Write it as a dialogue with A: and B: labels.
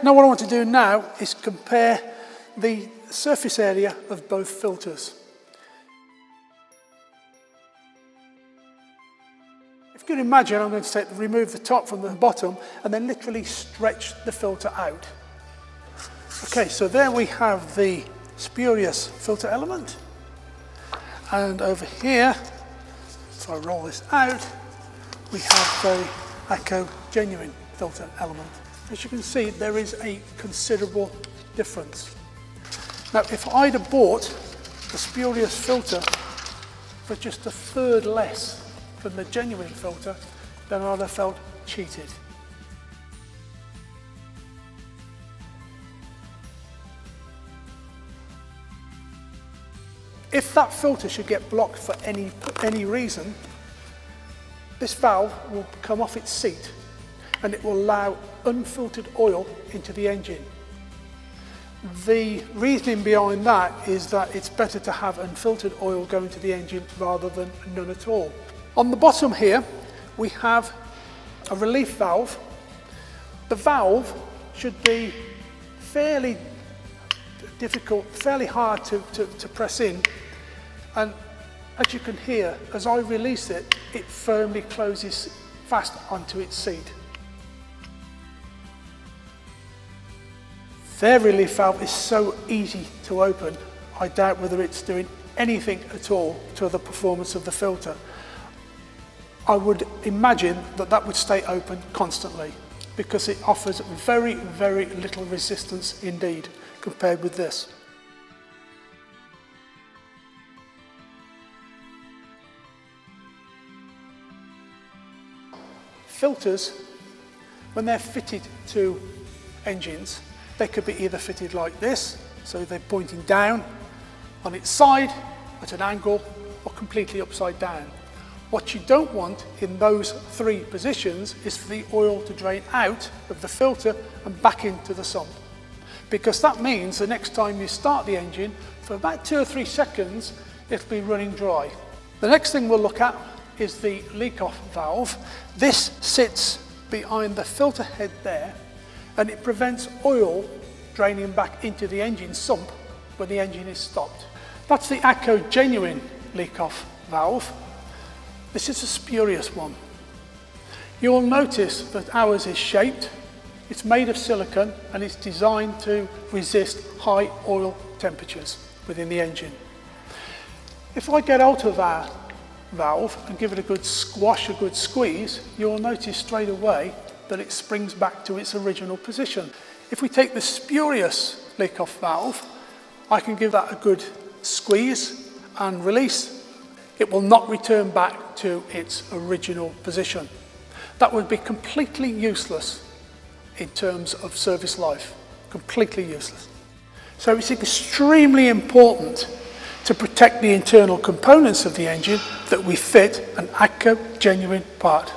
A: Now what I want to do now is compare the surface area of both filters. If you can imagine, I'm going to remove the top from the bottom and then literally stretch the filter out. Okay, so there we have the spurious filter element. And over here, if I roll this out, we have the AGCO genuine filter element. As you can see, there is a considerable difference. Now, if I'd have bought the spurious filter for just a third less than the genuine filter, then I'd have felt cheated. If that filter should get blocked for any reason, this valve will come off its seat and it will allow unfiltered oil into the engine. The reasoning behind that is that it's better to have unfiltered oil going to the engine rather than none at all. On the bottom here, we have a relief valve. The valve should be fairly difficult, fairly hard to press in, and as you can hear, as I release it, it firmly closes fast onto its seat. Their relief valve is so easy to open, I doubt whether it's doing anything at all to the performance of the filter. I would imagine that that would stay open constantly because it offers very, very little resistance indeed compared with this. Filters, when they're fitted to engines, they could be either fitted like this, so they're pointing down on its side at an angle, or completely upside down. What you don't want in those three positions is for the oil to drain out of the filter and back into the sump, because that means the next time you start the engine, for about 2 or 3 seconds, it'll be running dry. The next thing we'll look at is the leak-off valve. This sits behind the filter head there, and it prevents oil draining back into the engine sump when the engine is stopped. That's the AGCO genuine leak-off valve. This is a spurious one. You'll notice that ours is shaped, it's made of silicone, and it's designed to resist high oil temperatures within the engine. If I get out of our valve and give it a good squash, a good squeeze, you'll notice straight away that it springs back to its original position. If we take the spurious leak-off valve, I can give that a good squeeze and release. It will not return back to its original position. That would be completely useless in terms of service life, completely useless. So it's extremely important to protect the internal components of the engine that we fit an AGCO genuine part.